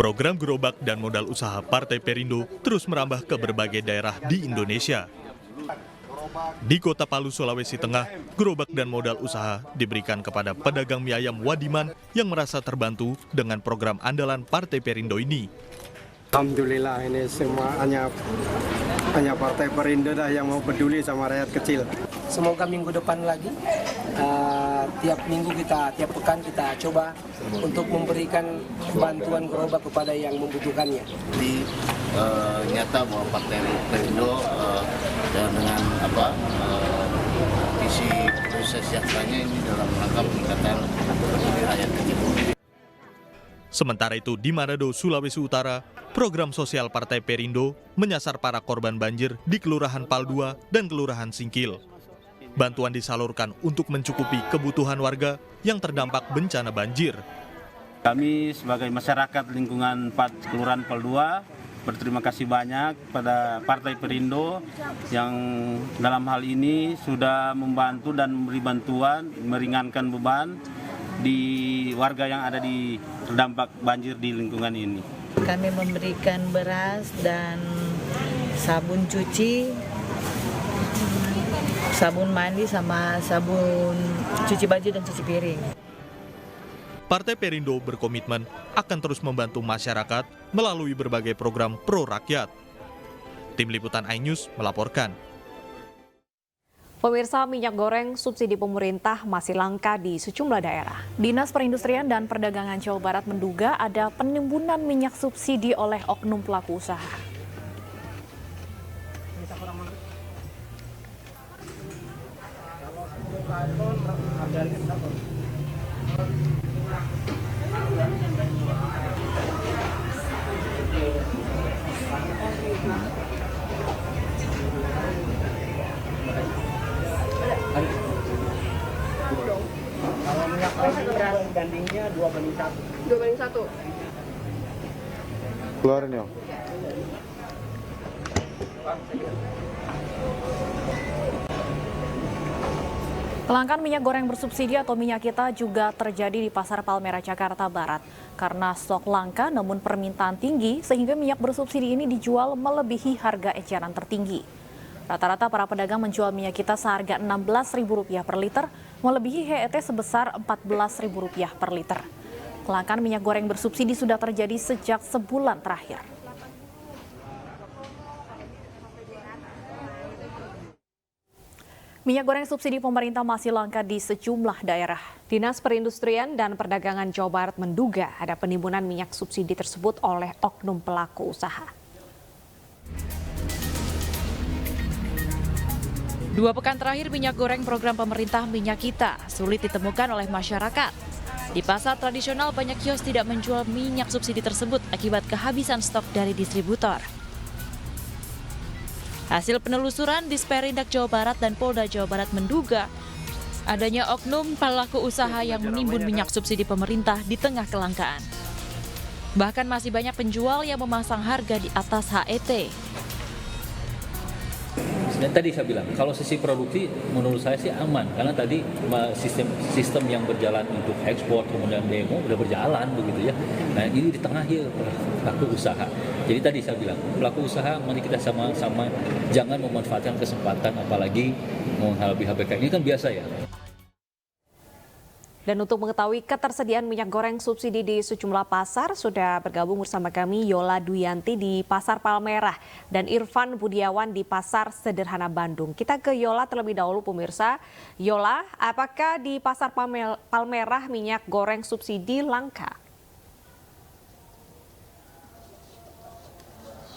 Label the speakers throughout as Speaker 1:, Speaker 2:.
Speaker 1: Program gerobak dan modal usaha Partai Perindo terus merambah ke berbagai daerah di Indonesia. Di Kota Palu, Sulawesi Tengah, gerobak dan modal usaha diberikan kepada pedagang mie ayam Wadiman yang merasa terbantu dengan program andalan Partai Perindo ini.
Speaker 2: Alhamdulillah, ini semua hanya Partai Perindo dah yang mau peduli sama rakyat kecil.
Speaker 3: Semoga minggu depan lagi, tiap minggu tiap pekan kita coba untuk memberikan bantuan gerobak kepada yang membutuhkannya.
Speaker 4: Jadi nyata bahwa Partai Perindo dengan visi proses sejahteranya ini dalam rangka peningkatan ekonomi rakyat kecil.
Speaker 1: Sementara itu di Manado, Sulawesi Utara, program sosial Partai Perindo menyasar para korban banjir di Kelurahan Pal 2 dan Kelurahan Singkil. Bantuan disalurkan untuk mencukupi kebutuhan warga yang terdampak bencana banjir.
Speaker 5: Kami sebagai masyarakat lingkungan Kelurahan Pal 2 berterima kasih banyak pada Partai Perindo yang dalam hal ini sudah membantu dan memberi bantuan, meringankan beban di warga yang ada di terdampak banjir di lingkungan ini.
Speaker 6: Kami memberikan beras dan sabun cuci, sabun mandi sama sabun cuci baju dan cuci piring.
Speaker 1: Partai Perindo berkomitmen akan terus membantu masyarakat melalui berbagai program pro rakyat. Tim Liputan iNews melaporkan.
Speaker 7: Pemirsa, minyak goreng subsidi pemerintah masih langka di sejumlah daerah.
Speaker 8: Dinas Perindustrian dan Perdagangan Jawa Barat menduga ada penimbunan minyak subsidi oleh oknum pelaku usaha.
Speaker 3: Kalau minyak beras bandingnya 2:1.
Speaker 9: 2:1.
Speaker 2: Keluarin ya.
Speaker 8: Kelangkaan minyak goreng bersubsidi atau minyak kita juga terjadi di Pasar Palmerah, Jakarta Barat. Karena stok langka namun permintaan tinggi sehingga minyak bersubsidi ini dijual melebihi harga eceran tertinggi. Rata-rata para pedagang menjual minyak kita seharga Rp16.000 per liter, melebihi HET sebesar Rp14.000 per liter. Kelangkaan minyak goreng bersubsidi sudah terjadi sejak sebulan terakhir. Minyak goreng subsidi pemerintah masih langka di sejumlah daerah.
Speaker 7: Dinas Perindustrian dan Perdagangan Jawa Barat menduga ada penimbunan minyak subsidi tersebut oleh oknum pelaku usaha. 2 pekan terakhir minyak goreng program pemerintah Minyak Kita sulit ditemukan oleh masyarakat. Di pasar tradisional banyak kios tidak menjual minyak subsidi tersebut akibat kehabisan stok dari distributor. Hasil penelusuran Disperindak Jawa Barat dan Polda Jawa Barat menduga adanya oknum pelaku usaha yang menimbun minyak subsidi pemerintah di tengah kelangkaan. Bahkan masih banyak penjual yang memasang harga di atas HET.
Speaker 10: Dan tadi saya bilang, kalau sisi produksi menurut saya sih aman, karena tadi sistem yang berjalan untuk ekspor kemudian demo udah berjalan begitu ya. Nah ini di tengah ya pelaku usaha. Jadi tadi saya bilang, pelaku usaha mari kita sama-sama jangan memanfaatkan kesempatan apalagi menghadapi HBK ini kan biasa ya.
Speaker 7: Dan untuk mengetahui ketersediaan minyak goreng subsidi di sejumlah pasar, sudah bergabung bersama kami Yola Duyanti di Pasar Palmerah dan Irfan Budiawan di Pasar Sederhana Bandung. Kita ke Yola terlebih dahulu pemirsa. Yola, apakah di Pasar Palmerah minyak goreng subsidi langka?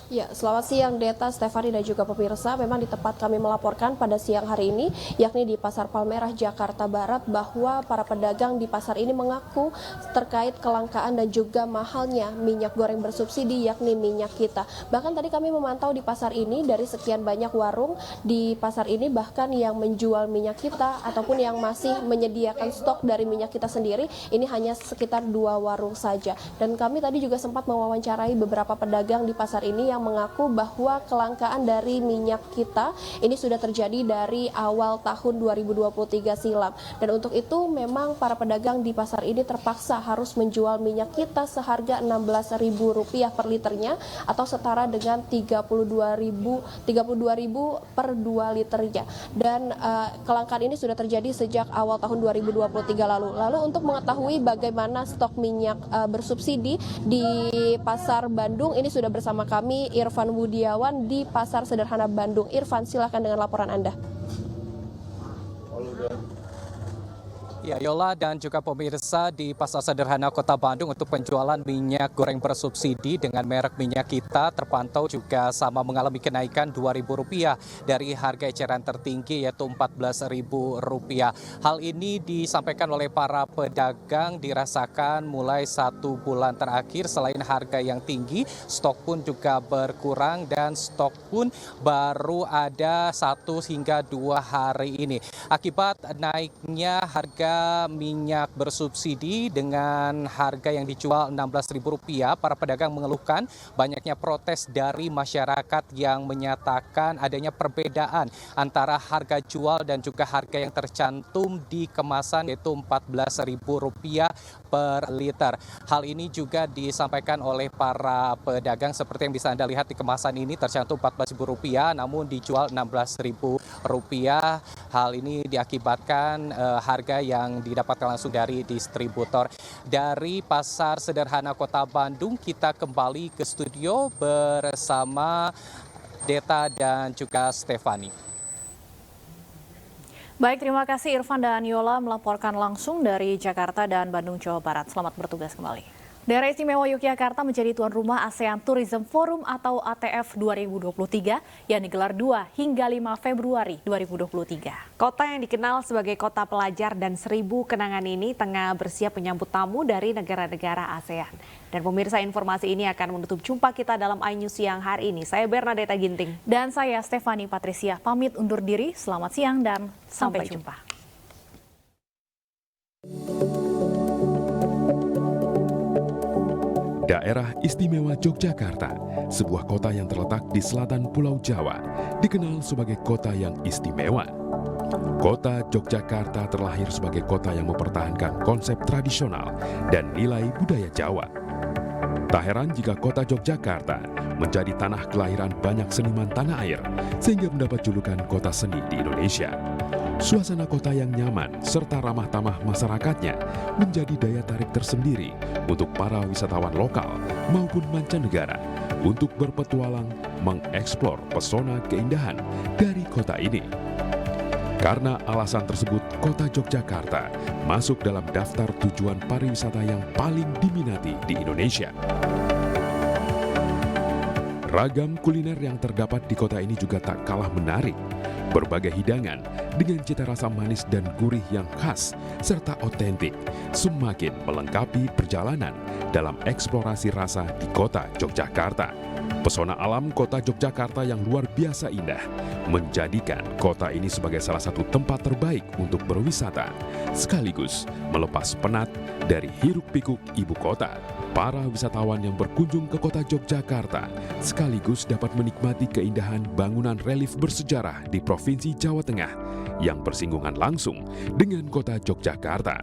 Speaker 9: Ya, selamat siang Deta, Stefani dan juga pemirsa. Memang di tempat kami melaporkan pada siang hari ini, yakni di Pasar Palmerah, Jakarta Barat, bahwa para pedagang di pasar ini mengaku terkait kelangkaan dan juga mahalnya minyak goreng bersubsidi, yakni Minyak Kita. Bahkan tadi kami memantau di pasar ini, dari sekian banyak warung di pasar ini, bahkan yang menjual Minyak Kita ataupun yang masih menyediakan stok dari Minyak Kita sendiri, ini hanya sekitar 2 warung saja. Dan kami tadi juga sempat mewawancarai beberapa pedagang di pasar ini yang yang mengaku bahwa kelangkaan dari minyak kita ini sudah terjadi dari awal tahun 2023 silam. Dan untuk itu memang para pedagang di pasar ini terpaksa harus menjual minyak kita seharga Rp16.000 per liternya atau setara dengan Rp32.000 per 2 liternya. Dan kelangkaan ini sudah terjadi sejak awal tahun 2023 lalu. Lalu untuk mengetahui bagaimana stok minyak bersubsidi di Pasar Bandung, ini sudah bersama kami Irfan Budiawan di Pasar Sederhana Bandung. Irfan, silakan dengan laporan Anda.
Speaker 11: Ya, Yola dan juga pemirsa di Pasar Sederhana Kota Bandung untuk penjualan minyak goreng bersubsidi dengan merek minyak kita terpantau juga sama mengalami kenaikan Rp2.000 dari harga eceran tertinggi yaitu Rp14.000. Hal ini disampaikan oleh para pedagang dirasakan mulai 1 bulan terakhir. Selain harga yang tinggi, stok pun juga berkurang dan stok pun baru ada 1 hingga 2 hari ini. Akibat naiknya harga minyak bersubsidi dengan harga yang dijual Rp16.000, para pedagang mengeluhkan banyaknya protes dari masyarakat yang menyatakan adanya perbedaan antara harga jual dan juga harga yang tercantum di kemasan yaitu Rp14.000 per liter. Hal ini juga disampaikan oleh para pedagang seperti yang bisa Anda lihat di kemasan ini tercantum Rp14.000 namun dijual Rp16.000. Hal ini diakibatkan harga yang didapatkan langsung dari distributor. Dari Pasar Sederhana Kota Bandung kita kembali ke studio bersama Deta dan juga Stefani.
Speaker 8: Baik, terima kasih Irfan dan Yola melaporkan langsung dari Jakarta dan Bandung, Jawa Barat. Selamat bertugas kembali. Daerah Istimewa Yogyakarta menjadi tuan rumah ASEAN Tourism Forum atau ATF 2023 yang digelar 2 hingga 5 Februari 2023.
Speaker 7: Kota yang dikenal sebagai kota pelajar dan 1000 kenangan ini tengah bersiap menyambut tamu dari negara-negara ASEAN. Dan pemirsa, informasi ini akan menutup jumpa kita dalam iNews siang hari ini. Saya Bernadetta Ginting.
Speaker 8: Dan saya Stefani Patricia pamit undur diri. Selamat siang dan sampai jumpa.
Speaker 12: Daerah Istimewa Yogyakarta, sebuah kota yang terletak di selatan Pulau Jawa, dikenal sebagai kota yang istimewa. Kota Yogyakarta terlahir sebagai kota yang mempertahankan konsep tradisional dan nilai budaya Jawa. Tak heran jika kota Yogyakarta menjadi tanah kelahiran banyak seniman tanah air, sehingga mendapat julukan kota seni di Indonesia. Suasana kota yang nyaman serta ramah tamah masyarakatnya menjadi daya tarik tersendiri untuk para wisatawan lokal maupun mancanegara untuk berpetualang mengeksplor pesona keindahan dari kota ini. Karena alasan tersebut, kota Yogyakarta masuk dalam daftar tujuan pariwisata yang paling diminati di Indonesia. Ragam kuliner yang terdapat di kota ini juga tak kalah menarik. Berbagai hidangan dengan cita rasa manis dan gurih yang khas serta otentik semakin melengkapi perjalanan dalam eksplorasi rasa di kota Yogyakarta. Pesona alam kota Yogyakarta yang luar biasa indah menjadikan kota ini sebagai salah satu tempat terbaik untuk berwisata, sekaligus melepas penat dari hiruk-pikuk ibu kota. Para wisatawan yang berkunjung ke kota Yogyakarta sekaligus dapat menikmati keindahan bangunan relief bersejarah di Provinsi Jawa Tengah yang bersinggungan langsung dengan kota Yogyakarta.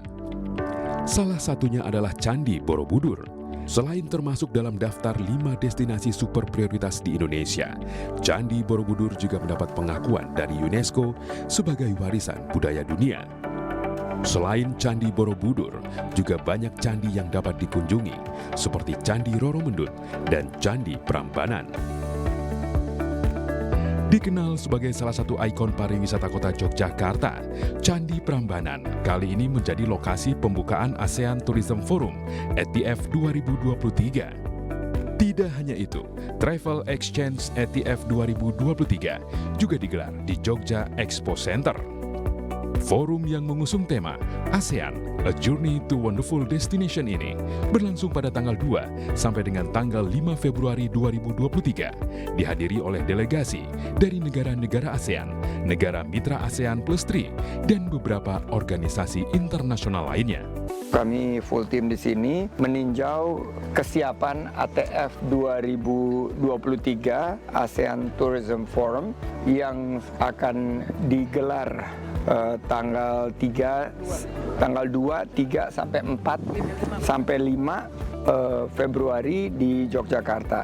Speaker 12: Salah satunya adalah Candi Borobudur. Selain termasuk dalam daftar 5 destinasi super prioritas di Indonesia, Candi Borobudur juga mendapat pengakuan dari UNESCO sebagai warisan budaya dunia. Selain Candi Borobudur, juga banyak candi yang dapat dikunjungi, seperti Candi Roromendut dan Candi Prambanan. Dikenal sebagai salah satu ikon pariwisata kota Yogyakarta, Candi Prambanan kali ini menjadi lokasi pembukaan ASEAN Tourism Forum ATF 2023. Tidak hanya itu, Travel Exchange ATF 2023 juga digelar di Jogja Expo Center. Forum yang mengusung tema ASEAN, A Journey to Wonderful Destination ini berlangsung pada tanggal 2 sampai dengan tanggal 5 Februari 2023, dihadiri oleh delegasi dari negara-negara ASEAN, negara mitra ASEAN Plus 3, dan beberapa organisasi internasional lainnya.
Speaker 13: Kami full team di sini meninjau kesiapan ATF 2023 ASEAN Tourism Forum yang akan digelar tanggal 2, 3 sampai 4 sampai 5 Februari di Yogyakarta.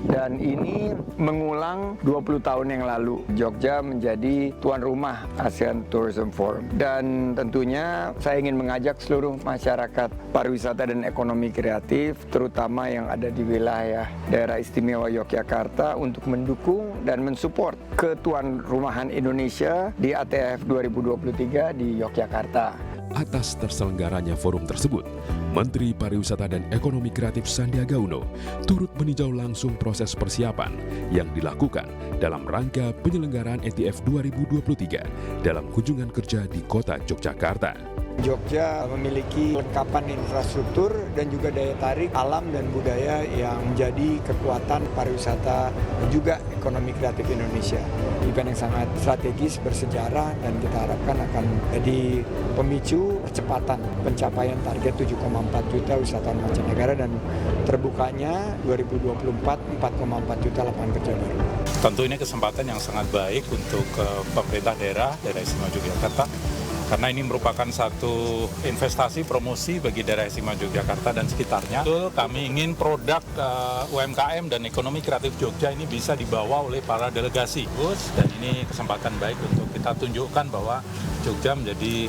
Speaker 13: Dan ini mengulang 20 tahun yang lalu Jogja menjadi tuan rumah ASEAN Tourism Forum. Dan tentunya saya ingin mengajak seluruh masyarakat pariwisata dan ekonomi kreatif, terutama yang ada di wilayah daerah istimewa Yogyakarta, untuk mendukung dan mensupport ketuan rumahan Indonesia di ATF 2023 di Yogyakarta.
Speaker 12: Atas terselenggaranya forum tersebut, Menteri Pariwisata dan Ekonomi Kreatif Sandiaga Uno turut meninjau langsung proses persiapan yang dilakukan dalam rangka penyelenggaraan ATF 2023 dalam kunjungan kerja di kota Yogyakarta.
Speaker 14: Jogja memiliki lengkapan infrastruktur dan juga daya tarik alam dan budaya yang menjadi kekuatan pariwisata dan juga ekonomi kreatif Indonesia. Event yang sangat strategis, bersejarah, dan kita harapkan akan jadi pemicu percepatan pencapaian target 7,4 juta wisatawan mancanegara dan terbukanya 2024 4,4 juta lapangan kerja baru.
Speaker 15: Tentu ini kesempatan yang sangat baik untuk pemerintah daerah istimewa Yogyakarta, karena ini merupakan satu investasi promosi bagi daerah istimewa Yogyakarta dan sekitarnya. Betul, kami ingin produk UMKM dan ekonomi kreatif Jogja ini bisa dibawa oleh para delegasi. Dan ini kesempatan baik untuk kita tunjukkan bahwa Jogja menjadi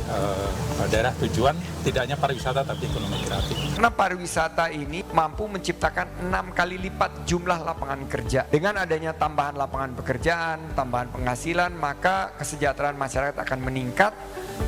Speaker 15: daerah tujuan tidak hanya pariwisata tapi ekonomi kreatif.
Speaker 14: Karena pariwisata ini mampu menciptakan 6 kali lipat jumlah lapangan kerja. Dengan adanya tambahan lapangan pekerjaan, tambahan penghasilan, maka kesejahteraan masyarakat akan meningkat.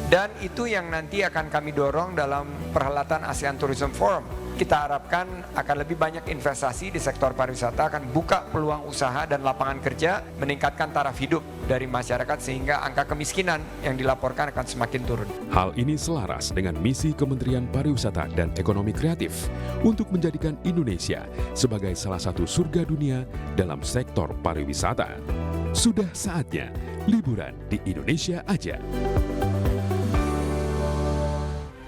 Speaker 14: Dan itu yang nanti akan kami dorong dalam perhelatan ASEAN Tourism Forum. Kita harapkan akan lebih banyak investasi di sektor pariwisata, akan buka peluang usaha dan lapangan kerja, meningkatkan taraf hidup dari masyarakat sehingga angka kemiskinan yang dilaporkan akan semakin turun.
Speaker 12: Hal ini selaras dengan misi Kementerian Pariwisata dan Ekonomi Kreatif untuk menjadikan Indonesia sebagai salah satu surga dunia dalam sektor pariwisata. Sudah saatnya liburan di Indonesia aja.